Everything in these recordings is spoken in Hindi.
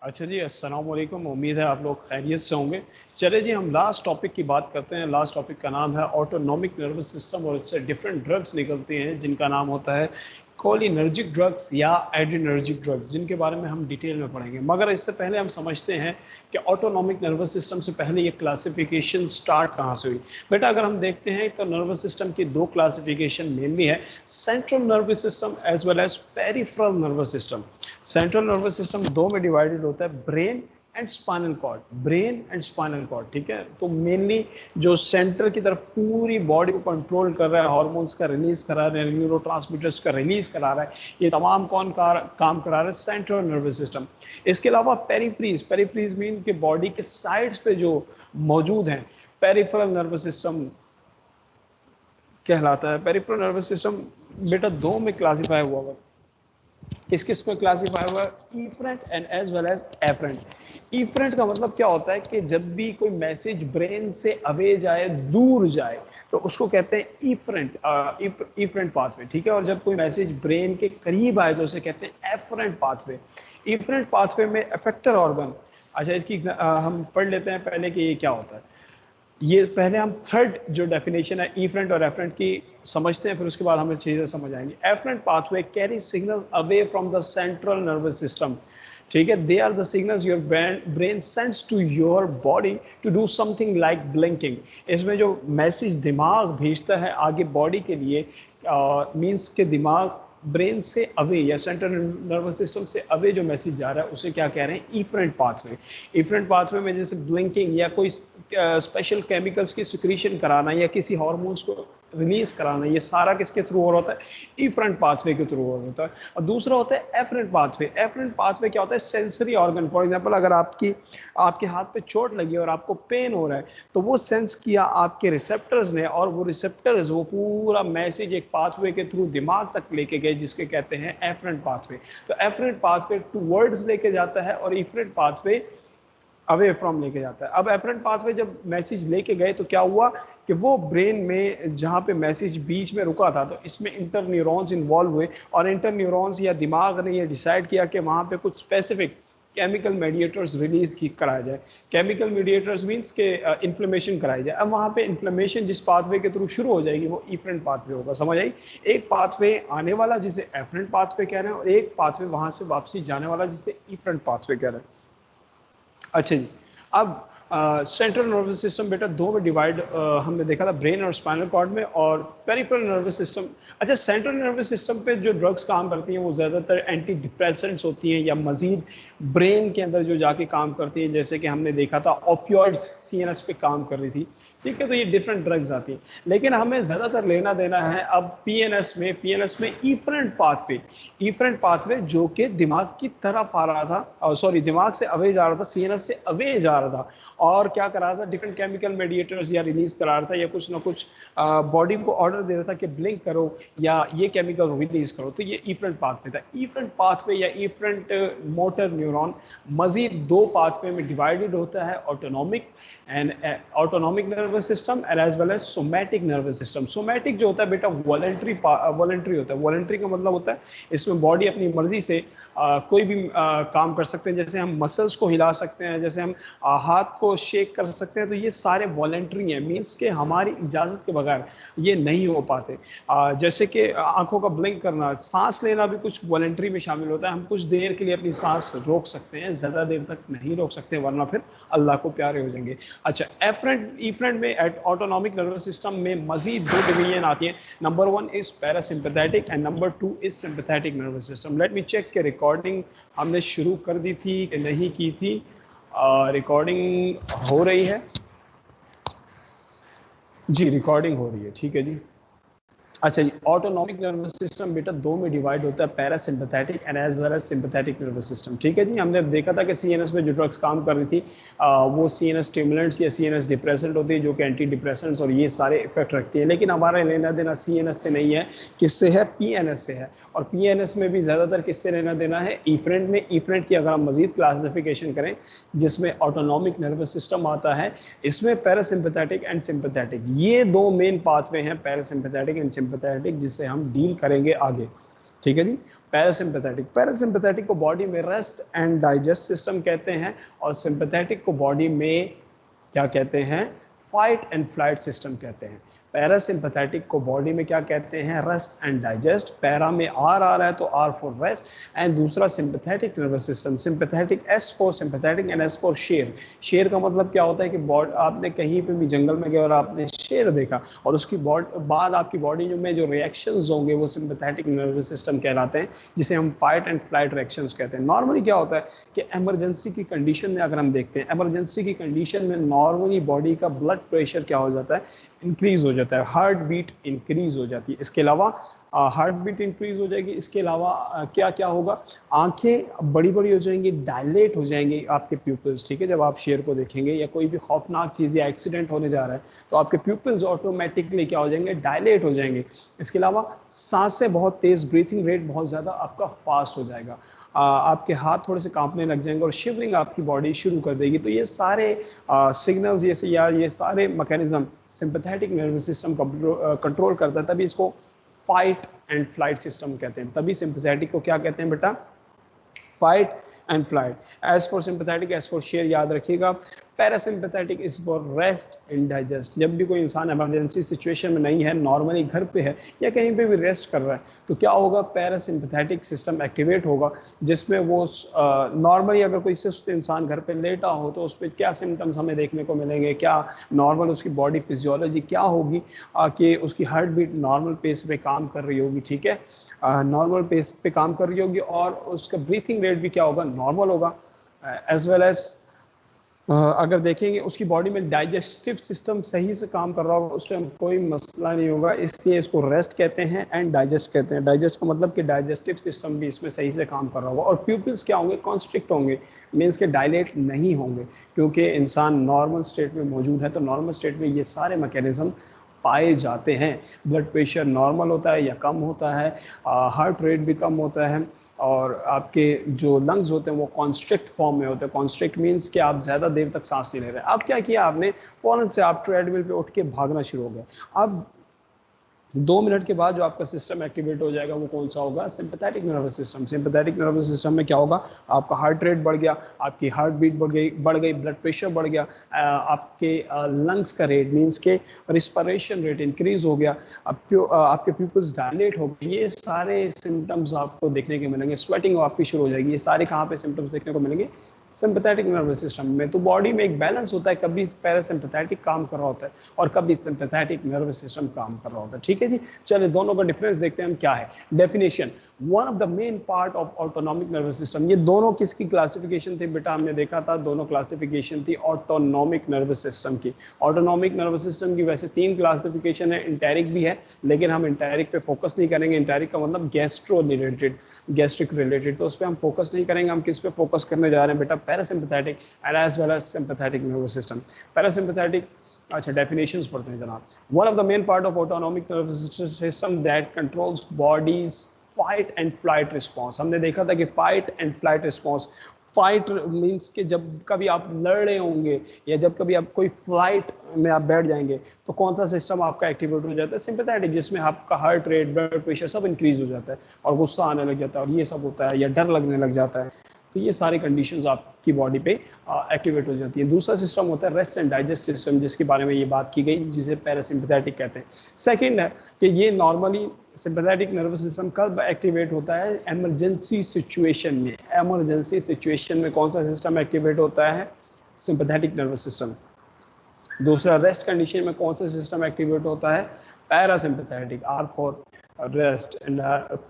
अच्छा जी, अस्सलाम वालेकुम। उम्मीद है आप लोग खैरियत से होंगे। चले जी, हम लास्ट टॉपिक की बात करते हैं। लास्ट टॉपिक का नाम है ऑटोनॉमिक नर्वस सिस्टम और इससे डिफरेंट ड्रग्स निकलती हैं जिनका नाम होता है कोलिनर्जिक ड्रग्स या एड्रिनर्जिक ड्रग्स, जिनके बारे में हम डिटेल में पढ़ेंगे। मगर इससे पहले हम समझते हैं कि ऑटोनॉमिक नर्वस सिस्टम से पहले ये क्लासिफिकेशन स्टार्ट कहाँ से हुई। बेटा, अगर हम देखते हैं तो नर्वस सिस्टम की दो क्लासिफिकेशन मेनली है, central nervous system as well as peripheral nervous system. Central nervous system दो में डिवाइडेड होता है, brain and spinal cord. Brain and spinal cord, ठीक है। तो मेनली जो सेंटर की तरफ पूरी बॉडी को कंट्रोल कर रहा है, हार्मोन्स का रिलीज करा रहा है, न्यूरोट्रांसमीटर्स का रिलीज करा रहा है, ये तमाम काम करा रहा है सेंट्रल नर्वस सिस्टम। इसके अलावा पेरिफ्रीज, पेरिफ्रीज मीन कि बॉडी के साइड्स पे जो मौजूद हैं, पेरिफेरल नर्वस सिस्टम कहलाता है। पेरिफेरल नर्वस सिस्टम बेटा दो में क्लासीफाई हुआ है। किस किस में क्लासीफाई हुआ है? Efferent and as well as afferent. Efferent का मतलब क्या होता है कि जब भी कोई मैसेज ब्रेन से अवे जाए, दूर जाए, तो उसको कहते हैं इफरेंट, इफरेंट पाथवे, ठीक है। और जब कोई मैसेज ब्रेन के करीब आए तो उसे कहते हैं एफरेंट पाथवे। इफरेंट पाथवे में अफेक्टर ऑर्गन, अच्छा इसकी हम पढ़ लेते हैं पहले कि ये क्या होता है। ये पहले हम थर्ड जो डेफिनेशन है इफरेंट और एफरेंट की समझते हैं, फिर उसके बाद हमें चीज़ें समझ आएंगी। Afferent pathway carry signals away from the central nervous system, ठीक है। They are the signals your brain sends to your body to do something like blinking. इसमें जो मैसेज दिमाग भेजता है आगे बॉडी के लिए, मीन्स के दिमाग ब्रेन से अवे या सेंट्रल नर्वस सिस्टम से अवे जो मैसेज जा रहा है उसे क्या कह रहे हैं? Efferent pathway. इफरेंट पाथवे में जैसे ब्लिंकिंग या कोई स्पेशल केमिकल्स की सिक्रीशन कराना या किसी हार्मोन्स को रिलीज कराना, ये सारा किसके थ्रू हो रहा होता है? इफरेंट पाथवे के थ्रू हो रहा होता है। और दूसरा होता है एफरेंट पाथवे। एफरेंट पाथवे क्या होता है? Sensory organ. फॉर एग्जांपल, अगर आपके हाथ पे चोट लगी और आपको पेन हो रहा है, तो वो सेंस किया आपके रिसेप्टर्स ने, और वो रिसेप्टर्स वो पूरा मैसेज एक पाथवे के थ्रू दिमाग तक लेके गए, जिसके कहते हैं एफरेंट पाथवे। तो एफरेंट पाथवे टूवर्ड्स लेके जाता है और इफरेंट पाथवे अवे फ्रॉम लेके जाता है। अब एफरेंट पाथवे जब मैसेज लेके गए तो क्या हुआ कि वो ब्रेन में जहाँ पे मैसेज बीच में रुका था, तो इसमें इंटर न्यूरॉन्स इन्वॉल्व हुए, और इंटर न्यूरॉन्स या दिमाग ने ये डिसाइड किया कि वहाँ पे कुछ स्पेसिफिक केमिकल मीडिएटर्स रिलीज की कराया जाए। केमिकल मीडिएटर्स मीन्स के इन्फ्लेमेशन कराई जाए। अब वहाँ पे इन्फ्लेमेशन जिस पाथवे के थ्रू शुरू हो जाएगी वो इफरेंट पाथवे होगा, समझ आई। एक पाथवे आने वाला जिसे एफरेंट पाथवे कह रहे हैं, और एक पाथवे वहाँ से वापसी जाने वाला जिसे इफरेंट पाथवे कह रहे हैं। अच्छा जी, अब सेंट्रल नर्वस सिस्टम बेटा दो में डिवाइड हमने देखा था, ब्रेन और स्पाइनल कॉर्ड में, और पेरिफेरल नर्वस सिस्टम। अच्छा, सेंट्रल नर्वस सिस्टम पे जो ड्रग्स काम करती हैं वो ज़्यादातर एंटी डिप्रेसेंट्स होती हैं, या मजीद ब्रेन के अंदर जो जाके काम करती हैं, जैसे कि हमने देखा था ओपियोइड्स सीएनएस पे काम कर रही थी, ठीक है। तो ये डिफरेंट ड्रग्स आती हैं, लेकिन हमें ज़्यादातर लेना देना है अब पीएनएस में। पीएनएस में इफरेंट पाथवे, इफरेंट पाथवे जो कि दिमाग की तरफ आ रहा था, सॉरी दिमाग से अवे जा रहा था, सीएनएस से अवे जा रहा था, और क्या करा रहा था? डिफरेंट केमिकल मेडिएटर्स या रिलीज करा रहा था, या कुछ ना कुछ बॉडी को ऑर्डर दे रहा था कि ब्लिंक करो या ये केमिकल रिलीज करो। तो ये इफरेंट पाथवे था। इफरेंट पाथवे या इफरेंट मोटर न्यूरॉन मजीद दो पाथवे में डिवाइडेड होता है, autonomic and autonomic nervous system as well as somatic nervous system. Somatic जो होता है बेटा वॉलंटरी होता है। वॉलंटरी का मतलब होता है इसमें बॉडी अपनी मर्जी से कोई भी काम कर सकते हैं, जैसे हम मसल्स को हिला सकते हैं, जैसे हम हाथ को शेक कर सकते हैं, तो ये सारे वॉलंटरी हैं, मीन्स के हमारी इजाज़त के बगैर ये नहीं हो पाते। जैसे कि आंखों का ब्लिंक करना, सांस लेना भी कुछ वॉलंटरी में शामिल होता है। हम कुछ देर के लिए अपनी सांस रोक सकते हैं, ज़्यादा देर तक नहीं रोक सकते, वरना फिर अल्लाह को प्यारे हो जाएंगे। अच्छा, एफरेंट इफरेंट में ऑटोनॉमिक नर्वस सिस्टम में मजीद दो डिवीजन आती हैं। Number 1 is parasympathetic and number 2 is sympathetic nervous system. Let me check के रिकॉर्डिंग हमने शुरू कर दी थी कि नहीं की थी। रिकॉर्डिंग हो रही है जी, रिकॉर्डिंग हो रही है, ठीक है जी। अच्छा जी, ऑटोनॉमिक नर्वस सिस्टम बेटा दो में डिवाइड होता है, parasympathetic and as well as sympathetic nervous system, ठीक है जी। हमने देखा था कि सीएनएस में जो ड्रग्स काम कर रही थी वो सीएनएस स्टिमुलेंट्स या सीएनएस डिप्रेसेंट होती है, जो कि एंटी डिप्रेसेंट्स और ये सारे इफेक्ट रखती है। लेकिन हमारा लेना देना सीएनएस से नहीं है, किससे है? पीएनएस से है। और पीएनएस में भी ज़्यादातर किससे लेना देना है? इफरेंट में। इफरेंट की अगर हम मजीद क्लासिफिकेशन करें जिसमें ऑटोनॉमिक नर्वस सिस्टम आता है, इसमें पैरासिम्पैथेटिक एंड सिंपैथेटिक ये दो मेन पाथवे हैं, पैरासिम्पैथेटिक एंड सिंपैथेटिक, जिसे हम डील करेंगे आगे। ठीक है जी। पैरासिम्पैथेटिक को बॉडी में रेस्ट एंड डाइजेस्ट सिस्टम कहते हैं, और सिंपैथेटिक को बॉडी में क्या कहते हैं, फाइट एंड फ्लाइट सिस्टम कहते हैं। पैरासिम्पैथेटिक को बॉडी में क्या कहते हैं, रेस्ट एंड डाइजेस्ट। पैरा में आर आ रहा है तो आर फॉर रेस्ट, एंड दूसरा sympathetic nervous system, sympathetic S for sympathetic and S for शेर। शेर का मतलब क्या होता है कि आपने कहीं पे भी जंगल में गए और आपने शेर देखा, और उसकी बाद आपकी बॉडी में जो रिएक्शंस होंगे वो सिंपैथेटिक नर्वस सिस्टम कहलाते हैं, जिसे हम फाइट एंड फ्लाइट रिएक्शंस कहते हैं। नॉर्मली क्या होता है कि इमरजेंसी की कंडीशन में अगर हम देखते हैं, इमरजेंसी की कंडीशन में नॉर्मली बॉडी का ब्लड प्रेशर क्या हो जाता है, इंक्रीज हो जाता है, हार्ट बीट इंक्रीज हो जाती है। इसके अलावा हार्ट बीट इंक्रीज हो जाएगी। इसके अलावा क्या क्या होगा, आंखें बड़ी बड़ी हो जाएंगी, डायलेट हो जाएंगे आपके प्यूपल्स। ठीक है, जब आप शेर को देखेंगे या कोई भी खौफनाक चीज़ या एक्सीडेंट होने जा रहा है तो आपके प्यूपल्स ऑटोमेटिकली क्या हो जाएंगे, डायलेट हो जाएंगे। इसके अलावा सांसें बहुत तेज़, ब्रीथिंग रेट बहुत ज़्यादा आपका फास्ट हो जाएगा, आपके हाथ थोड़े से कांपने लग जाएंगे, और शिवरिंग आपकी बॉडी शुरू कर देगी। तो ये सारे सिग्नल्स ये सारे mechanism sympathetic nervous system control करता है, तभी इसको फाइट एंड फ्लाइट सिस्टम कहते हैं। तभी सिंपैथेटिक को क्या कहते हैं बेटा, fight and flight. As for sympathetic, as for share याद रखिएगा। Parasympathetic is for rest and digest. जब भी कोई इंसान इमरजेंसी सिचुएशन में नहीं है, नॉर्मली घर पे है या कहीं पे भी रेस्ट कर रहा है, तो क्या होगा, पैरासिम्पैथेटिक सिस्टम एक्टिवेट होगा, जिसमें वो नॉर्मली अगर कोई सुस्त इंसान घर पे लेटा हो तो उस पर क्या सिम्टम्स हमें देखने को मिलेंगे, क्या नॉर्मल उसकी बॉडी फिजियोलॉजी क्या होगी, कि उसकी हार्ट बीट नॉर्मल पेस पे काम कर रही होगी। ठीक है, नॉर्मल पेस पे काम कर रही होगी, और उसका ब्रीथिंग रेट भी क्या होगा, नॉर्मल होगा। एज वेल एज अगर देखेंगे उसकी बॉडी में डाइजेस्टिव सिस्टम सही से काम कर रहा होगा, उस टाइम कोई मसला नहीं होगा। इसलिए इसको रेस्ट कहते हैं एंड डाइजेस्ट कहते हैं। डाइजेस्ट का मतलब कि डाइजेस्टिव सिस्टम भी इसमें सही से काम कर रहा होगा, और प्यूपिल्स क्या होंगे, कॉन्स्ट्रिक्ट होंगे, मीन्स के डायलेट नहीं होंगे, क्योंकि इंसान नॉर्मल स्टेट में मौजूद है। तो नॉर्मल स्टेट में ये सारे मैकेनिज्म पाए जाते हैं। ब्लड प्रेशर नॉर्मल होता है या कम होता है, हार्ट रेट भी कम होता है, और आपके जो लंग्स होते हैं वो कॉन्स्ट्रिक्ट फॉर्म में होते हैं। कॉन्स्ट्रिक्ट मीन्स कि आप ज़्यादा देर तक सांस नहीं ले रहे। अब क्या किया आपने, फ़ौरन से आप ट्रेडमिल पे उठ के भागना शुरू हो गए। अब 2 मिनट के बाद जो आपका सिस्टम एक्टिवेट हो जाएगा वो कौन सा होगा, sympathetic nervous system. Sympathetic nervous system में क्या होगा, आपका हार्ट रेट बढ़ गया, आपकी हार्ट बीट बढ़ गई, ब्लड प्रेशर बढ़ गया, आपके लंग्स का रेट मीन्स के रिस्पिरेशन रेट इंक्रीज हो गया, आपके प्यूपल्स डायलेट हो गए। ये सारे सिम्टम्स आपको देखने के मिलेंगे। स्वेटिंग आपकी शुरू हो जाएगी। ये सारे कहाँ पे सिम्टम्स देखने को मिलेंगे, सिंपैथेटिक नर्वस सिस्टम में। तो बॉडी में एक बैलेंस होता है, कभी पैरासिम्पैथेटिक काम कर रहा होता है और कभी सिंपैथेटिक नर्वस सिस्टम काम कर रहा होता है। ठीक है जी, चलिए दोनों का डिफरेंस देखते हैं हम क्या है। Definition, one of the main part of autonomic nervous system. ये दोनों किसकी क्लासिफिकेशन थी बेटा, हमने देखा था दोनों क्लासिफिकेशन थी ऑटोनॉमिक नर्वस सिस्टम की। ऑटोनॉमिक नर्वस सिस्टम की वैसे 3 क्लासिफिकेशन है, इंटेरिक भी है, लेकिन हम इंटेरिक पे फोकस नहीं करेंगे। इंटेरिक का मतलब गैस्ट्रो रिलेटेड, गैस्ट्रिक रिलेटेड, तो उस पर हम फोकस नहीं करेंगे। हम किस पे फोकस करने जा रहे हैं बेटा, parasympathetic and as well as sympathetic nervous system. Parasympathetic, अच्छा डेफिनेशंस पढ़ते हैं जनाब। One of the main part of autonomic nervous system that controls body's fight and flight response. हमने देखा था कि fight and flight response, fight means कि जब कभी आप लड़ रहे होंगे या जब कभी आप कोई फ्लाइट में आप बैठ जाएंगे तो कौन सा सिस्टम आपका एक्टिवेट हो जाता है, सिंपैथेटिक, जिसमें आपका हार्ट रेट, ब्लड प्रेशर सब इंक्रीज हो जाता है और गुस्सा आने लग जाता है और ये सब होता है, या डर लगने लग जाता है। तो ये सारी कंडीशंस आपकी बॉडी पे एक्टिवेट हो जाती है। दूसरा सिस्टम होता है रेस्ट एंड डाइजेस्ट सिस्टम, जिसके बारे में ये बात की गई, जिसे पैरासिम्पैथेटिक कहते हैं। सेकंड है कि ये नॉर्मली सिंपैथेटिक नर्वस सिस्टम कब एक्टिवेट होता है, इमरजेंसी सिचुएशन में। इमरजेंसी सिचुएशन में कौन सा सिस्टम एक्टिवेट होता है, सिंपैथेटिक नर्वस सिस्टम। दूसरा, रेस्ट कंडीशन में कौन सा सिस्टम एक्टिवेट होता है, parasympathetic, R for rest and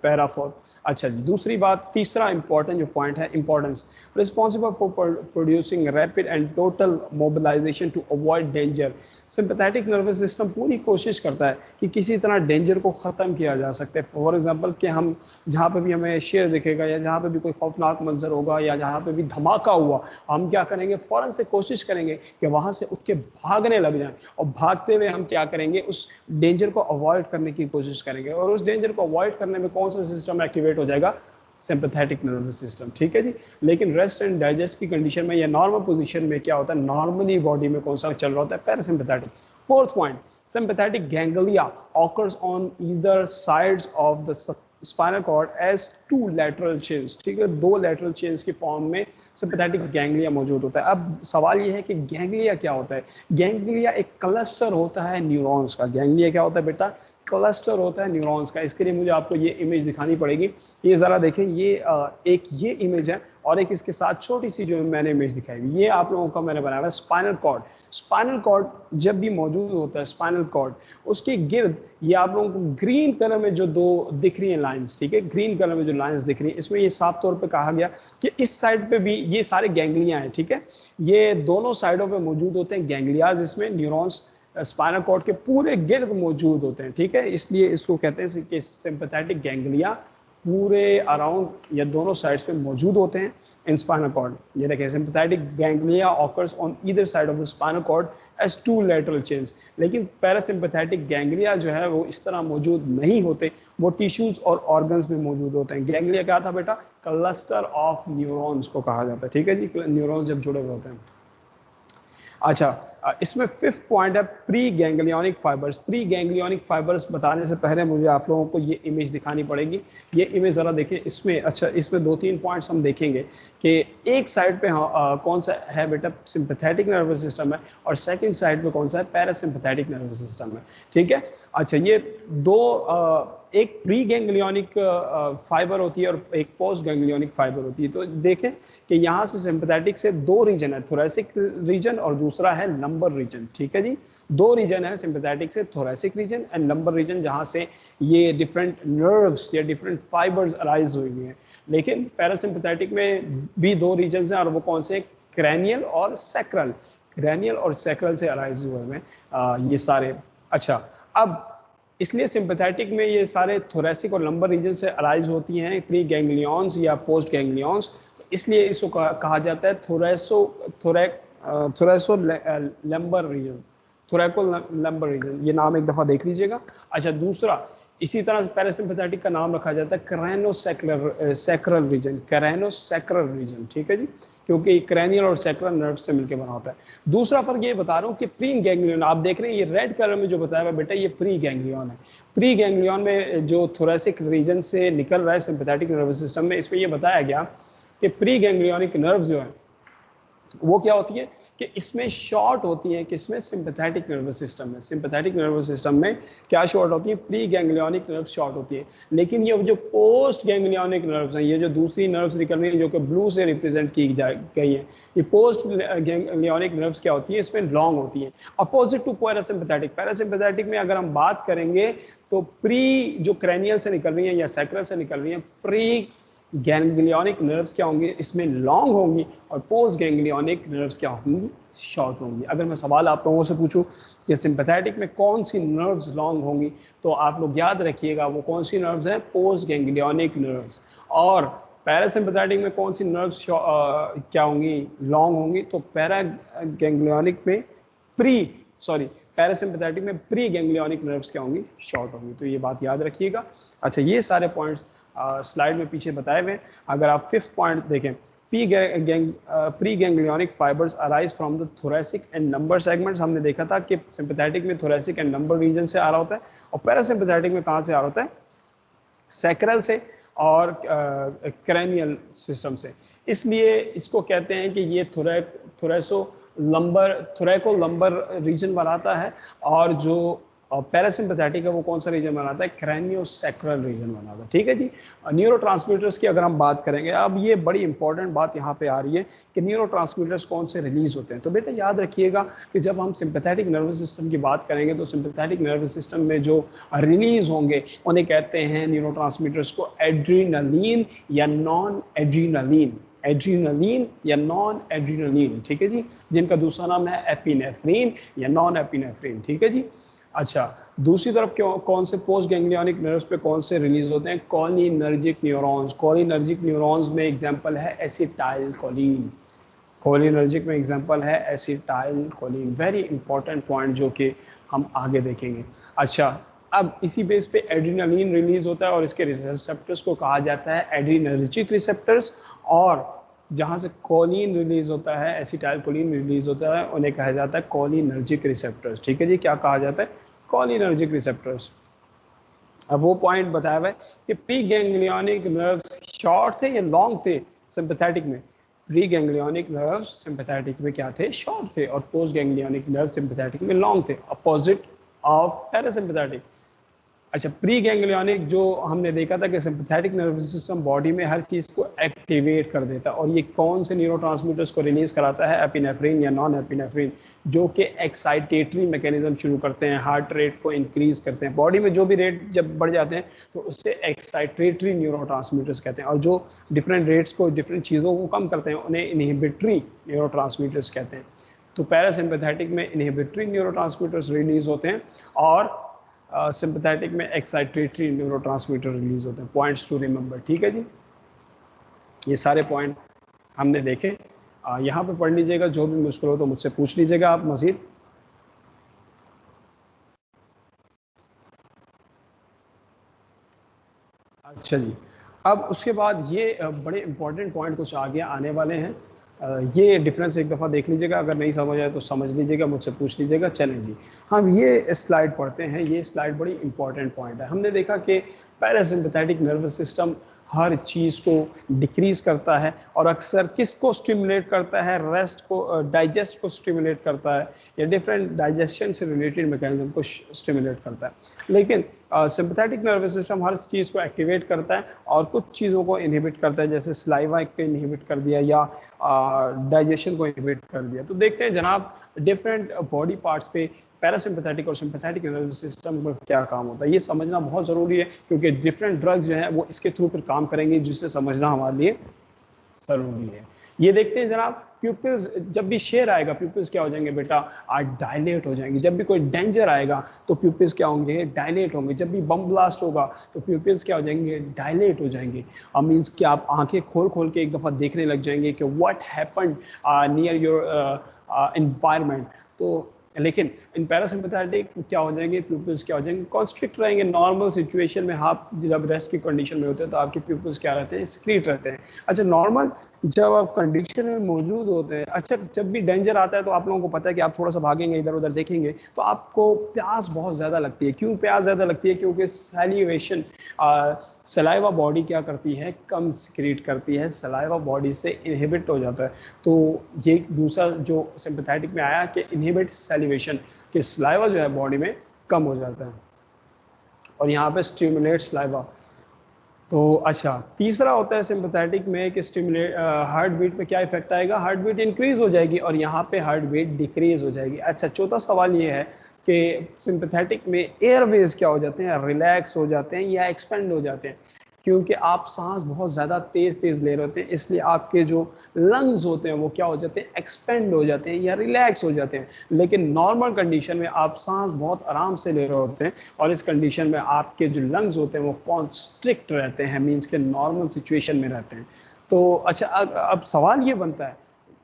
para for. अच्छा जी, दूसरी बात, तीसरा इंपॉर्टेंट जो पॉइंट है, importance, responsible for producing rapid and total mobilisation to avoid danger. Sympathetic nervous system पूरी कोशिश करता है कि किसी तरह डेंजर को ख़त्म किया जा सकता है। फॉर एग्जांपल कि हम जहाँ पे भी हमें शेर दिखेगा या जहाँ पे भी कोई खौफनाक मंजर होगा या जहाँ पे भी धमाका हुआ, हम क्या करेंगे, फ़ौरन से कोशिश करेंगे कि वहाँ से उठ के भागने लग जाएं, और भागते हुए हम क्या करेंगे, उस डेंजर को अवॉइड करने की कोशिश करेंगे। और उस डेंजर को अवॉइड करने में कौन सा सिस्टम एक्टिवेट हो जाएगा, सिंपैथेटिक नर्वस सिस्टम। ठीक है जी। लेकिन रेस्ट एंड डाइजेस्ट की कंडीशन में या नॉर्मल पोजीशन में क्या होता है, नॉर्मली बॉडी में कौन सा चल रहा होता है, parasympathetic. Fourth point, sympathetic ganglia occurs on either sides of the spinal cord as two lateral chains, ठीक है, दो लैटरल चेन्स की फॉर्म में सिंपैथेटिक गैंग्लिया मौजूद होता है। अब सवाल ये है कि गैंग्लिया क्या होता है। गैंग्लिया एक क्लस्टर होता है न्यूरॉन्स का। गैंग्लिया क्या होता है बेटा, क्लस्टर होता है न्यूरॉन्स का। इसके लिए मुझे आपको ये इमेज दिखानी पड़ेगी। ये ज़रा देखें, ये एक ये इमेज है और एक इसके साथ छोटी सी जो मैंने इमेज दिखाई हुई, ये आप लोगों का मैंने बनाया है स्पाइनल कॉर्ड। स्पाइनल कॉर्ड जब भी मौजूद होता है, स्पाइनल कॉर्ड, उसके गिर्द ये आप लोगों को ग्रीन कलर में जो दो दिख रही हैं लाइंस, ठीक है, ग्रीन कलर में जो लाइंस दिख रही हैं, इसमें ये साफ तौर पे कहा गया कि इस साइड पे भी ये सारे गैंग्लिया हैं, ठीक है, ये दोनों साइडों पे मौजूद होते हैं गैंग्लियाज, इसमें न्यूरॉन्स स्पाइनल कॉर्ड के पूरे गिर्द मौजूद होते हैं, ठीक है, इसलिए इसको कहते हैं कि सिंपैथेटिक गैंग्लिया पूरे अराउंड या दोनों साइड्स पे मौजूद होते हैं इन स्पाइनल कॉर्ड। ये देखें, sympathetic ganglia occurs on either side of the spinal cord as two lateral chains. लेकिन पैरासिम्पैथेटिक गैंग्लिया जो है वो इस तरह मौजूद नहीं होते, वो टिश्यूज और ऑर्गन्स में मौजूद होते हैं। गैंग्लिया क्या था बेटा, क्लस्टर ऑफ न्यूरॉन्स को कहा जाता है, ठीक है जी, न्यूरॉन्स जब जुड़े हुए होते हैं। अच्छा, इसमें फिफ्थ पॉइंट है pre ganglionic fibres. Pre ganglionic fibres बताने से पहले मुझे आप लोगों को ये इमेज दिखानी पड़ेगी। ये इमेज ज़रा देखें, इसमें अच्छा इसमें दो तीन पॉइंट्स हम देखेंगे कि एक साइड पे कौन सा है बेटा, सिंपैथेटिक नर्वस सिस्टम है, और सेकंड साइड पे कौन सा है, पैरासिम्पैथेटिक नर्वस सिस्टम है, ठीक है। अच्छा, ये दो एक प्री गैंग्लियोनिक फाइबर होती है और एक पोस्ट गैंग्लियोनिक फाइबर होती है। तो देखें कि यहाँ से सिंपैथेटिक से दो रीजन है, थोरैसिक रीजन और दूसरा है लंबर रीजन, ठीक है जी, दो रीजन है सिंपैथेटिक से, thoracic region and lumbar region, जहाँ से ये डिफरेंट नर्व्स या डिफरेंट फाइबर्स अराइज हुई हुई हैं। लेकिन पैरासिम्पैथेटिक में भी दो रीजन हैं, और वो कौन से, क्रैनियल और सैक्रल, क्रैनियल और सैक्रल से अराइज हुए हैं ये सारे। अच्छा, अब इसलिए सिंपैथेटिक में ये सारे थोरैसिक और लंबर रीजन से अराइज होती हैं, प्री गैंग्लियंस या पोस्ट गैंग्लियंस, इसलिए इसको कहा जाता है thoraco lumbar region, thoraco lumbar region, ये नाम एक दफ़ा देख लीजिएगा। अच्छा, दूसरा इसी तरह पैरासिम्पैथेटिक का नाम रखा जाता है क्रैनोसैक्रल रीजन, क्रैनोसैक्रल रीजन, ठीक है जी, क्योंकि क्रैनियल और सैक्रल नर्व से मिलकर बना होता है। दूसरा फर्क ये बता रहा हूँ कि प्री गैंग्लियन, आप देख रहे हैं ये रेड कलर में जो बताया हुआ बेटा, ये प्री गैंग्लियन है। प्री गैंग्लियन में जो थोरैसिक रीजन से निकल रहा है सिंपैथेटिक नर्वस सिस्टम में, इसमें ये बताया गया कि प्री गैंग्लियोनिक नर्व जो है वो क्या होती है कि इसमें शॉर्ट होती है, किसमें, सिंपैथेटिक नर्वस सिस्टम में। सिंपैथेटिक नर्वस सिस्टम में क्या शॉर्ट होती है, प्री गैंग्लियोनिक नर्व शॉर्ट होती है। लेकिन ये जो पोस्ट गैंग्लियोनिक नर्व्स हैं, ये जो दूसरी नर्व्स निकल रही हैं जो कि ब्लू से रिप्रेजेंट की गई हैं, ये पोस्ट गैंग्लियोनिक नर्व्स क्या होती है, इसमें लॉन्ग होती हैं, अपोजिट टू पैरासिम्पैथेटिक। पैरासिम्पैथेटिक में अगर हम बात करेंगे तो प्री जो क्रैनियल से निकल रही हैं या सैक्रल से निकल रही हैं, प्री गैंग्लियोनिक नर्व्स क्या होंगी, इसमें लॉन्ग होंगी, और पोस्ट गैंग्लियोनिक नर्व्स क्या होंगी, शॉर्ट होंगी। अगर मैं सवाल आप लोगों से पूछूं कि सिंपैथेटिक में कौन सी नर्व्स लॉन्ग होंगी, तो आप लोग याद रखिएगा वो कौन सी नर्व्स हैं, पोस्ट गैंग्लियोनिक नर्व्स। और पैरासिम्पैथेटिक में कौन सी नर्व्स क्या होंगी, लॉन्ग होंगी, तो पैरा गैंग्लियोनिक में पैरासिम्पैथेटिक में प्री गैंग्लियोनिक नर्व्स क्या होंगी, शॉर्ट होंगी। तो ये बात याद रखिएगा। अच्छा, ये सारे पॉइंट्स स्लाइड में पीछे बताए हुए। अगर आप फिफ्थ पॉइंट देखें, pre ganglionic fibres arise from the thoracic and lumbar segments. हमने देखा था कि सिंपैथेटिक में थोरैसिक एंड लंबर रीजन से आ रहा होता है, और पैरासिम्पैथेटिक में कहाँ से आ रहा होता है, सैक्रल से और क्रैनियल सिस्टम से। इसलिए इसको कहते हैं कि ये थोरैको लंबर रीजन बनाता है, और जो पैरासिम्पैथेटिक है वो कौन सा रीजन बनाता है, क्रैनियोसैक्रल रीजन बनाता है, ठीक है जी। न्यूरोट्रांसमीटर्स की अगर हम बात करेंगे, अब ये बड़ी इंपॉर्टेंट बात यहाँ पे आ रही है कि न्यूरोट्रांसमीटर्स कौन से रिलीज होते हैं। तो बेटा याद रखिएगा कि जब हम सिंपैथेटिक नर्वस सिस्टम की बात करेंगे तो सिंपैथेटिक नर्वस सिस्टम में जो रिलीज होंगे उन्हें कहते हैं न्यूरोट्रांसमीटर्स को एड्रीनलिन या नॉन एड्रीनलिन, एड्रीनलिन या नॉन एड्रीनलिन, ठीक है जी, जिनका दूसरा नाम है एपिनेफ्रिन या नॉन एपिनेफ्रिन, ठीक है जी। अच्छा, दूसरी तरफ कौन से पोस्ट गैंग्लियोनिक नर्व्स पे कौन से रिलीज होते हैं, कोलिनर्जिक न्यूरॉन्स। कोलिनर्जिक न्यूरॉन्स में एग्जांपल है एसिटाइल कोलिन, कोलिनर्जिक में एग्जांपल है acetyl choline. Very important point जो कि हम आगे देखेंगे। अच्छा, अब इसी बेस पे एड्रीनलिन रिलीज होता है और इसके रिसेप्टर्स को कहा जाता है एड्रीनर्जिक रिसेप्टर्स, और जहाँ से कोलिन रिलीज होता है, एसिटाइल कोलिन रिलीज होता है, उन्हें कहा जाता है कोलिनर्जिक रिसेप्टर्स, ठीक है जी। क्या कहा जाता है, कॉलिनर्जिक रिसेप्टर्स। अब वो पॉइंट बताया हुआ है कि प्री गैंग्लियोनिक नर्व्स शॉर्ट थे या लॉन्ग थे सिंपैथेटिक में। प्री गैंग्लियोनिक नर्व्स सिंपैथेटिक में क्या थे, शॉर्ट थे, और पोस्ट गैंग्लियोनिक नर्व सिंपैथेटिक में लॉन्ग थे, अपोजिट ऑफ पैरासिम्पैथेटिक। अच्छा, प्री गैंग्लियोनिक जो हमने देखा था कि सिंपैथेटिक नर्वस सिस्टम बॉडी में हर चीज़ को एक्टिवेट कर देता है, और ये कौन से न्यूरोट्रांसमीटर्स को रिलीज कराता है, एपिनेफ्रिन या नॉन एपिनेफ्रिन, जो कि एक्साइटेटरी मैकेनिज्म शुरू करते हैं, हार्ट रेट को इंक्रीज करते हैं। बॉडी में जो भी रेट जब बढ़ जाते हैं तो उससे एक्साइटेटरी न्यूरोट्रांसमीटर्स कहते हैं, और जो डिफरेंट रेट्स को, डिफरेंट चीज़ों को कम करते हैं उन्हें इनहिबिटरी न्यूरोट्रांसमीटर्स कहते हैं। तो पैरासिम्पैथेटिक में इनहिबिटरी न्यूरोट्रांसमीटर्स रिलीज होते हैं, और सिंपैथेटिक में एक्साइटेटरी न्यूरोट्रांसमीटर रिलीज होते हैं। पॉइंट्स टू रिमेंबर, ठीक है जी। ये सारे पॉइंट हमने देखे, यहाँ पे पढ़ लीजिएगा, जो भी मुश्किल हो तो मुझसे पूछ लीजिएगा आप मजीद। अच्छा जी, अब उसके बाद ये बड़े इंपॉर्टेंट पॉइंट कुछ आगे आने वाले हैं। ये डिफरेंस एक दफ़ा देख लीजिएगा, अगर नहीं समझ आए तो समझ लीजिएगा, मुझसे पूछ लीजिएगा। चलें जी, हम ये स्लाइड पढ़ते हैं। ये स्लाइड बड़ी इंपॉर्टेंट पॉइंट है। हमने देखा कि पैरासिम्पैथेटिक नर्वस सिस्टम हर चीज़ को डिक्रीज करता है, और अक्सर किसको स्टिमुलेट करता है, रेस्ट को, डाइजेस्ट को स्टिमुलेट करता है, या डिफरेंट डाइजेशन से रिलेटेड मैकेनिज्म को स्टिमुलेट करता है। लेकिन सिंपैथेटिक नर्वस सिस्टम हर चीज़ को एक्टिवेट करता है और कुछ चीज़ों को इनहिबिट करता है, जैसे स्लाइवा को इनहिबिट कर दिया या डाइजेशन को इनहिबिट कर दिया। तो देखते हैं जनाब डिफरेंट बॉडी पार्ट्स पे पैरासिम्पैथेटिक और सिंपैथेटिक नर्वस सिस्टम में क्या काम होता है। ये समझना बहुत ज़रूरी है, क्योंकि डिफरेंट ड्रग्स जो हैं वो इसके थ्रू फिर काम करेंगे, जिससे समझना हमारे लिए ज़रूरी है। ये देखते हैं जनाब, प्यूपिल्स जब भी शेयर आएगा, प्यूपिल्स क्या हो जाएंगे बेटा, आज डायलेट हो जाएंगे। जब भी कोई डेंजर आएगा तो प्यूपिल्स क्या होंगे, डायलेट होंगे। जब भी बम ब्लास्ट होगा तो प्यूपिल्स क्या हो जाएंगे, डायलेट हो जाएंगे। अब मीन्स कि आप आंखें खोल खोल के एक दफ़ा देखने लग जाएंगे कि what happened near your environment. तो लेकिन इन पैरासिम्पैथेटिक क्या हो जाएंगे, प्यूपिल्स क्या हो जाएंगे, कॉन्स्ट्रिक्ट रहेंगे। नॉर्मल सिचुएशन में आप जब रेस्ट की कंडीशन में होते हैं तो आपके प्यूपिल्स क्या रहते हैं, स्क्रीट रहते हैं। अच्छा, नॉर्मल जब आप कंडीशन में मौजूद होते हैं, अच्छा जब भी डेंजर आता है तो आप लोगों को पता है कि आप थोड़ा सा भागेंगे, इधर उधर देखेंगे तो आपको प्यास बहुत ज़्यादा लगती है। क्यों प्यास ज़्यादा लगती है, क्योंकि सैलिवेशन, सलाइवा बॉडी क्या करती है, कम सिक्रीट करती है, सलाइवा बॉडी से इनहिबिट हो जाता है। तो ये दूसरा जो सिंपैथेटिक में आया कि इनहिबिट सैलिवेशन, कि सलाइवा जो है बॉडी में कम हो जाता है, और यहाँ पे स्टिमुलेट सलाइवा। तो अच्छा, तीसरा होता है सिंपैथेटिक में कि स्टिमुलेट, हार्ट बीट पे क्या इफेक्ट आएगा, हार्ट बीट इंक्रीज हो जाएगी, और यहाँ पे हार्ट बीट डिक्रीज हो जाएगी। अच्छा, चौथा सवाल ये है कि सिंपैथेटिक में एयरवेज क्या हो जाते हैं, रिलैक्स हो जाते हैं या एक्सपेंड हो जाते हैं। क्योंकि आप सांस बहुत ज़्यादा तेज़ तेज़ ले रहे होते हैं, इसलिए आपके जो लंग्स होते हैं वो क्या हो जाते हैं, एक्सपेंड हो जाते हैं या रिलैक्स हो जाते हैं। लेकिन नॉर्मल कंडीशन में आप सांस बहुत आराम से ले रहे होते हैं, और इस कंडीशन में आपके जो लंग्स होते हैं वो कॉन्स्ट्रिक्ट रहते हैं, मीन्स के नॉर्मल सिचुएशन में रहते हैं। तो अच्छा, अब सवाल ये बनता है,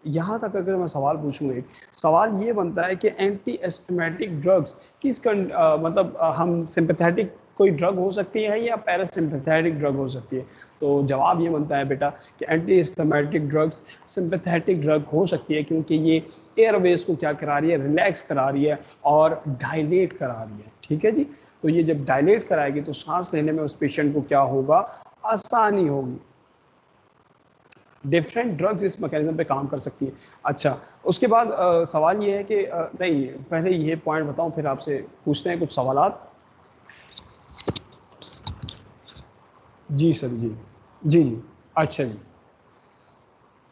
यहाँ तक अगर मैं सवाल पूछूँ, एक सवाल ये बनता है कि एंटी एस्थमेटिक ड्रग्स मतलब हम सिंपैथेटिक कोई ड्रग हो सकती है या पैरासिम्पैथेटिक ड्रग हो सकती है। तो जवाब ये बनता है बेटा कि anti asthmatic drugs sympathetic drug हो सकती है, क्योंकि ये एयरवेज को क्या करा रही है, रिलैक्स करा रही है और डायलेट करा रही है। ठीक है जी, तो ये जब डायलेट कराएगी तो सांस लेने में उस पेशेंट को क्या होगा, आसानी होगी। डिफरेंट ड्रग्स इस मैकेनिज्म पे काम कर सकती है। अच्छा, उसके बाद सवाल ये है कि नहीं, पहले ये पॉइंट बताऊं फिर आपसे पूछते हैं कुछ सवालात। जी सर, जी जी जी। अच्छा जी,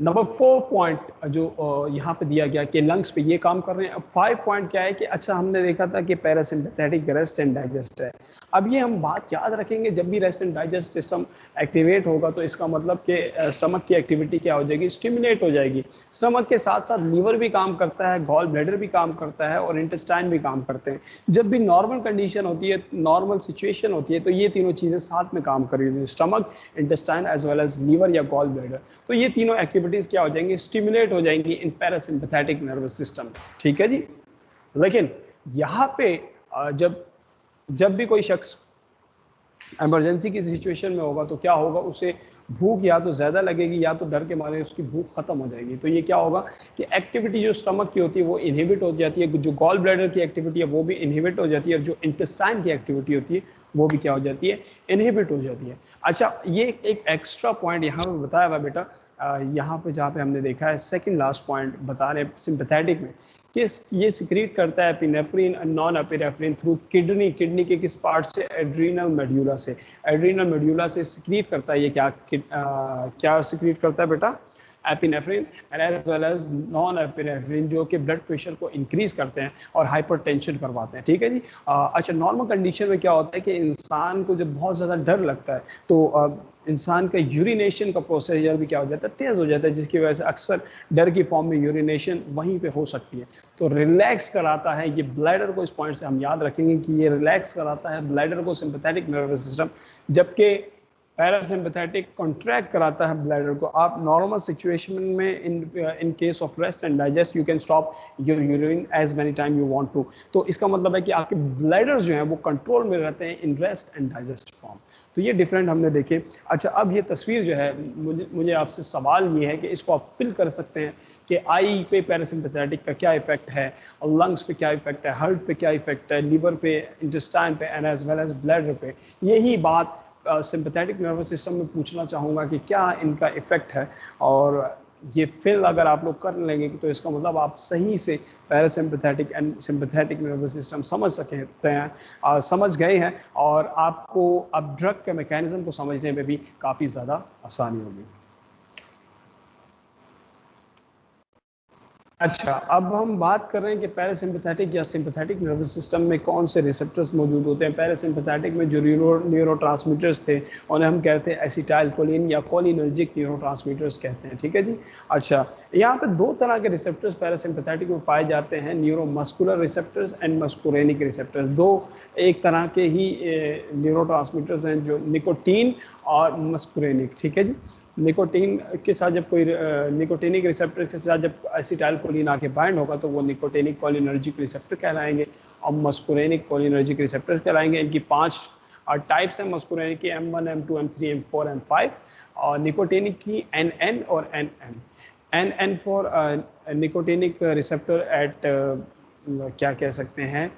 नंबर 4 पॉइंट जो यहाँ पे दिया गया कि लंग्स पे ये काम कर रहे हैं। अब 5 पॉइंट क्या है कि अच्छा, हमने देखा था कि पैरासिम्पैथेटिक रेस्ट एंड डाइजेस्ट है। अब ये हम बात याद रखेंगे, जब भी rest and digest system activate होगा तो इसका मतलब कि स्टमक की एक्टिविटी क्या हो जाएगी, स्टिमुलेट हो जाएगी। स्टमक के साथ साथ लीवर भी काम करता है, गॉल ब्लैडर भी काम करता है, और इंटेस्टाइन भी काम करते हैं। जब भी नॉर्मल कंडीशन होती है, नॉर्मल सिचुएशन होती है, तो ये तीनों चीज़ें साथ में काम कर रही है, stomach, intestine as well as liver या गॉल ब्लैडर। तो ये तीनों एक्टिविटीज़ क्या हो जाएंगी, स्टिमुलेट हो जाएंगी इन पैरासिम्पैथेटिक नर्वस सिस्टम। ठीक है जी। लेकिन यहाँ पे जब जब भी कोई शख्स इमरजेंसी की सिचुएशन में होगा तो क्या होगा, उसे भूख या तो ज़्यादा लगेगी या तो डर के मारे उसकी भूख खत्म हो जाएगी। तो ये क्या होगा कि एक्टिविटी जो स्टमक की होती है वो इनहिबिट हो जाती है, जो गॉल ब्लैडर की एक्टिविटी है वो भी इनहिबिट हो जाती है, और जो इंटेस्टाइन की एक्टिविटी होती है वो भी क्या हो जाती है, इनहिबिट हो जाती है। अच्छा, ये एक एक्स्ट्रा पॉइंट यहाँ पे बताया हुआ बेटा, यहाँ पे जहाँ पे हमने देखा है सेकंड लास्ट पॉइंट बता रहे सिंपैथेटिक में कि ये सिक्रीट करता है एपिनेफ्रिन और non epinephrine through kidney. Kidney के किस पार्ट से? एड्रीनल मेड्यूला से। एड्रीनल मेड्यूला से सिक्रीट करता है ये क्या सिक्रीट करता है बेटा? Epinephrine and as well as non epinephrine, जो कि ब्लड प्रेशर को इंक्रीज करते हैं और हाइपरटेंशन करवाते हैं। ठीक है जी। अच्छा, नॉर्मल कंडीशन में क्या होता है कि इंसान को जब बहुत ज़्यादा डर लगता है तो इंसान का यूरिनेशन का प्रोसीजर भी क्या हो जाता है, तेज़ हो जाता है, जिसकी वजह से अक्सर डर की फॉर्म में यूरिनेशन वहीं पे हो सकती है। तो रिलैक्स कराता है ये ब्लैडर को। इस पॉइंट से हम याद रखेंगे कि ये रिलैक्स कराता है ब्लैडर को, सिंपैथेटिक नर्वस सिस्टम, जबकि पैरासिम्पैथेटिक कॉन्ट्रैक्ट कराता है ब्लैडर को। आप नॉर्मल सिचुएशन में in case of rest and digest you can stop your urine as many time you want to. तो इसका मतलब है कि आपके ब्लैडर जो हैं वो कंट्रोल में रहते हैं in rest and digest form. तो ये डिफरेंट हमने देखे। अच्छा, अब ये तस्वीर जो है, मुझे आपसे सवाल ये है कि इसको आप फिल कर सकते हैं कि आई पे पैरासिम्पैथेटिक का क्या इफेक्ट है, और लंग्स पे क्या इफेक्ट है, हार्ट पे क्या इफेक्ट है, लिवर पे, इंटेस्टाइन पे and as well as bladder पे। यही बात सिंपैथेटिक नर्वस सिस्टम में पूछना चाहूँगा कि क्या इनका इफेक्ट है। और ये फिल अगर आप लोग कर लेंगे तो इसका मतलब आप सही से parasympathetic and sympathetic nervous system समझ सकते हैं, समझ गए हैं, और आपको अब ड्रग के मैकेनिज्म को समझने में भी काफ़ी ज़्यादा आसानी होगी। अच्छा, अब हम बात कर रहे हैं कि पैरासिम्पैथेटिक या सिंपैथेटिक नर्वस सिस्टम में कौन से रिसेप्टर्स मौजूद होते हैं। पैरासिम्पैथेटिक में जो न्यूरोट्रांसमीटर्स थे उन्हें हम कहते हैं एसिटाइल कोलिन या कोलिनर्जिक न्यूरोट्रांसमीटर्स कहते हैं। ठीक है जी। अच्छा, यहाँ पे दो तरह के रिसेप्टर्स पैरासिम्पैथेटिक में पाए जाते हैं, neuromuscular receptors and muscarinic receptors. दो एक तरह के ही न्यूरोट्रांसमीटर्स हैं, जो निकोटीन और मस्कुरेनिक। ठीक है जी। निकोटीन के साथ जब कोई निकोटिनिक रिसेप्टर के साथ जब एसिटाइल कोलिन आके बाइंड होगा तो वो निकोटिनिक कोलिनर्जिक रिसेप्टर कहलाएंगे, और मस्कुरेनिक कोलिनर्जिक रिसेप्टर्स कहलाएंगे। इनकी 5 टाइप्स हैं मस्कुरेनिक की, M1, M2, M3, M4, M5, और निकोटिनिक की NN और NM। NN for nicotinic receptor at क्या कह सकते हैं,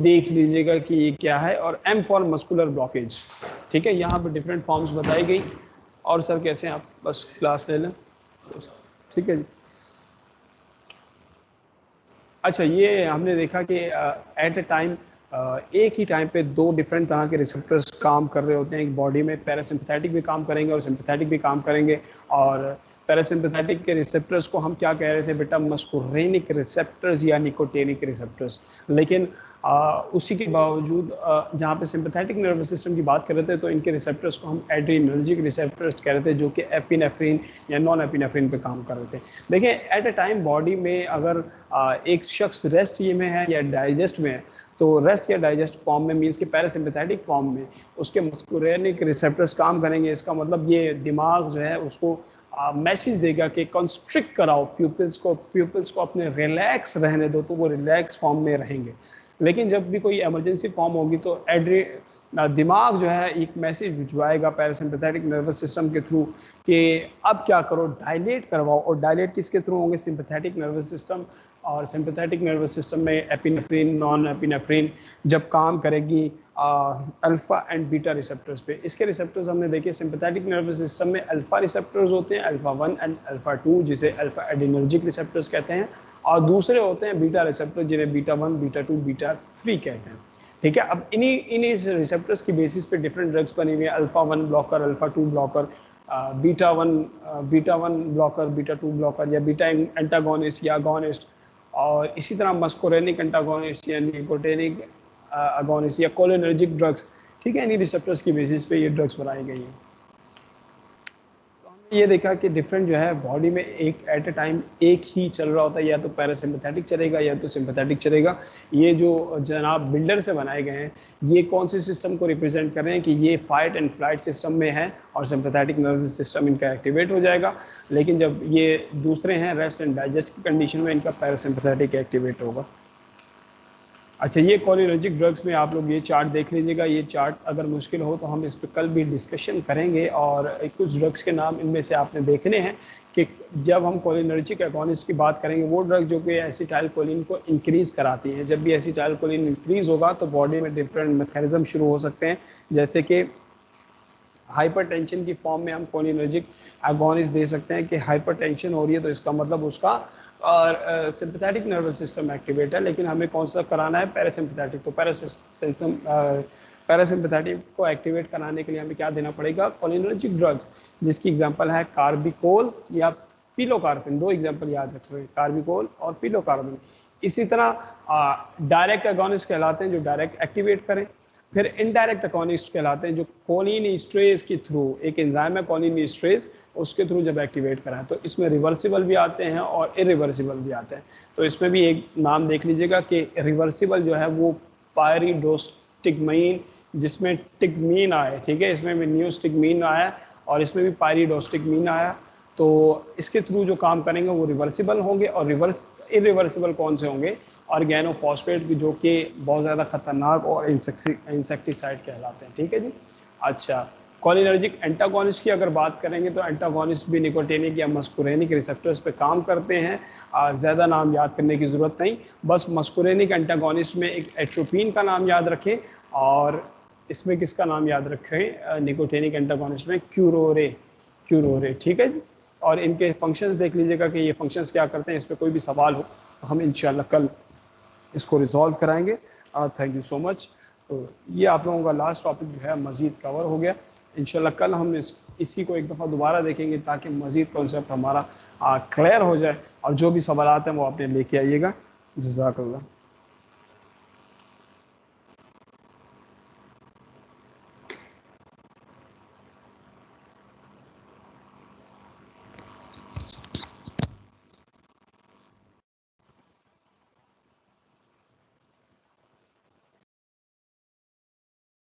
देख लीजिएगा कि ये क्या है, और M फॉर मस्कुलर ब्लॉकेज। ठीक है, यहाँ पे डिफरेंट फॉर्म्स बताई गई। और सर कैसे हैं आप? बस क्लास ले लें। ठीक है जी। अच्छा, ये हमने देखा कि एट ए टाइम एक ही टाइम पे दो डिफरेंट तरह के रिसेप्टर्स काम कर रहे होते हैं एक बॉडी में। पैरासिम्पैथेटिक भी काम करेंगे और सिम्पैथेटिक भी काम करेंगे। और पैरासिम्पैथेटिक के रिसेप्टर्स को हम क्या कह रहे थे बेटा? मस्कुरेनिक रिसेप्टर्स या निकोटेनिक रिसेप्टर्स। लेकिन उसी के बावजूद जहाँ पे सिंपैथेटिक नर्वस सिस्टम की बात कर रहे थे तो इनके रिसेप्टर्स को हम एड्रीनर्जिक रिसेप्टर्स कह रहे थे, जो कि एपिनेफ्रिन या नॉन एपिनेफ्रिन पे काम कर रहे थे। देखिए, एट ए टाइम बॉडी में अगर एक शख्स रेस्ट ये में है या डाइजेस्ट में है, तो रेस्ट या डाइजेस्ट फॉर्म में मीन्स कि पैरासिम्पैथेटिक फॉर्म में उसके मस्कुरेनिक रिसेप्टर्स काम करेंगे। इसका मतलब ये दिमाग जो है उसको मैसेज देगा कि कंस्ट्रिक्ट कराओ प्यूपिल्स को अपने रिलैक्स रहने दो, तो वो रिलैक्स फॉर्म में रहेंगे। लेकिन जब भी कोई इमरजेंसी फॉर्म होगी तो दिमाग जो है एक मैसेज भिजवाएगा पैरासिम्पैथेटिक नर्वस सिस्टम के थ्रू कि अब क्या करो, डायलेट करवाओ। और डायलेट किसके थ्रू होंगे? Sympathetic nervous system. और सिंपैथेटिक नर्वस सिस्टम में एपिनेफ्रिन, नॉन एपिनेफ्रिन जब काम करेगी अल्फा एंड बीटा रिसेप्टर्स पे। इसके रिसेप्टर्स हमने देखे सिंपैथेटिक नर्वस सिस्टम में अल्फा रिसेप्टर्स होते हैं, अल्फा 1 एंड अल्फा 2, जिसे अल्फा एडिनर्जिक रिसेप्टर्स कहते हैं। और दूसरे होते हैं बीटा रिसेप्टर, जिन्हें बीटा 1, बीटा 2, बीटा 3 कहते हैं। ठीक है, अब इन्हीं रिसेप्टर्स की बेसिस पे डिफरेंट ड्रग्स बनी हुई है। Alpha 1 blocker, alpha 2 blocker, beta 1 blocker, beta 2 blocker, या बीटा एंटागोनिस्ट या अगोनिस्ट। और इसी तरह मस्कुरेनिक एंटागोनिस्ट या निकोटेनिक अगोनिस्ट या कोलिनर्जिक ड्रग्स। ठीक है, इन्हीं रिसेप्टर्स की बेसिस पे ये ड्रग्स बनाई गई हैं। ये देखा कि डिफरेंट जो है बॉडी में एक एट ए टाइम एक ही चल रहा होता है, या तो पैरासिम्पैथेटिक चलेगा या तो सिंपैथेटिक चलेगा। ये जो जनाब बिल्डर से बनाए गए हैं, ये कौन से सिस्टम को रिप्रेजेंट कर रहे हैं कि ये फाइट एंड फ्लाइट सिस्टम में है और सिंपैथेटिक नर्वस सिस्टम इनका एक्टिवेट हो जाएगा। लेकिन जब ये दूसरे हैं रेस्ट एंड डाइजेस्ट की कंडीशन में, इनका पैरासिम्पैथेटिक एक्टिवेट होगा। अच्छा, ये कोलिनर्जिक ड्रग्स में आप लोग ये चार्ट देख लीजिएगा। ये चार्ट अगर मुश्किल हो तो हम इस पर कल भी डिस्कशन करेंगे। और कुछ ड्रग्स के नाम इनमें से आपने देखने हैं कि जब हम कोलिनर्जिक एगोनिस्ट की बात करेंगे, वो ड्रग जो कि एसिटाइलकोलिन को इंक्रीज़ कराती हैं। जब भी एसिटाइलकोलिन इंक्रीज़ होगा तो बॉडी में डिफरेंट मैकेनिज्म शुरू हो सकते हैं, जैसे कि हाइपरटेंशन की फॉर्म में हम कोलिनर्जिक एगोनिस्ट दे सकते हैं कि हाइपरटेंशन हो रही है तो इसका मतलब उसका सिंपैथेटिक नर्वस सिस्टम एक्टिवेट है, लेकिन हमें कौन सा कराना है, पैरासिम्पैथेटिक। तो पैरासिम्पैथेटिक को एक्टिवेट कराने के लिए हमें क्या देना पड़ेगा, कोलिनर्जिक ड्रग्स, जिसकी एग्जांपल है कार्बिकोल या पिलोकार्बिन। दो एग्जांपल याद रखिए, कार्बिकोल और पिलोकार्बिन। इसी तरह डायरेक्ट एगोनिस्ट कहलाते हैं जो डायरेक्ट एक्टिवेट करें। फिर इनडायरेक्ट एगोनिस्ट कहलाते हैं जो कोलिन ईस्ट्रेज के थ्रू, एक एंजाइम है कोलिन ईस्ट्रेज, उसके थ्रू जब एक्टिवेट कराएं। तो इसमें रिवर्सिबल भी आते हैं और इरिवर्सिबल भी आते हैं। तो इसमें भी एक नाम देख लीजिएगा कि रिवर्सिबल जो है वो पायरिडोस्टिग्मीन, जिसमें टिग्मीन आया, ठीक है, इसमें भी नियोस्टिग्मीन आया और इसमें भी पायरिडोस्टिग्मीन आया। तो इसके थ्रू जो काम करेंगे वो रिवर्सिबल होंगे। और इरिवर्सिबल कौन से होंगे, ऑर्गेनोफॉस्फेट की, जो कि बहुत ज़्यादा खतरनाक और इंसेक्टिसाइड कहलाते हैं। ठीक है जी। अच्छा, कोलिनर्जिक एंटागोनिस्ट की अगर बात करेंगे तो एंटागोनिस्ट भी निकोटिनिक या मस्कुरेनिक रिसेप्टर्स पे काम करते हैं। ज़्यादा नाम याद करने की ज़रूरत नहीं, बस मस्कुरेनिक एंटागोनिस्ट में एक एट्रोपिन का नाम याद रखें और इसमें किसका नाम याद रखें, निकोटिनिक एंटागोनिस्ट में क्यूरोरे। ठीक है जी। और इनके फंक्शंस देख लीजिएगा कि ये फंक्शंस क्या करते हैं। इस पर कोई भी सवाल हो तो हम इंशाल्लाह कल इसको रिजॉल्व कराएंगे। Thank you so much. तो ये आप लोगों का लास्ट टॉपिक जो है मज़ीद कवर हो गया। इंशाल्लाह कल हम इसी को एक दफ़ा दोबारा देखेंगे ताकि मज़ीद कॉन्सेप्ट हमारा क्लियर हो जाए। और जो भी सवाल हैं वो आपने लेके आइएगा। जज़ाकल्लाह।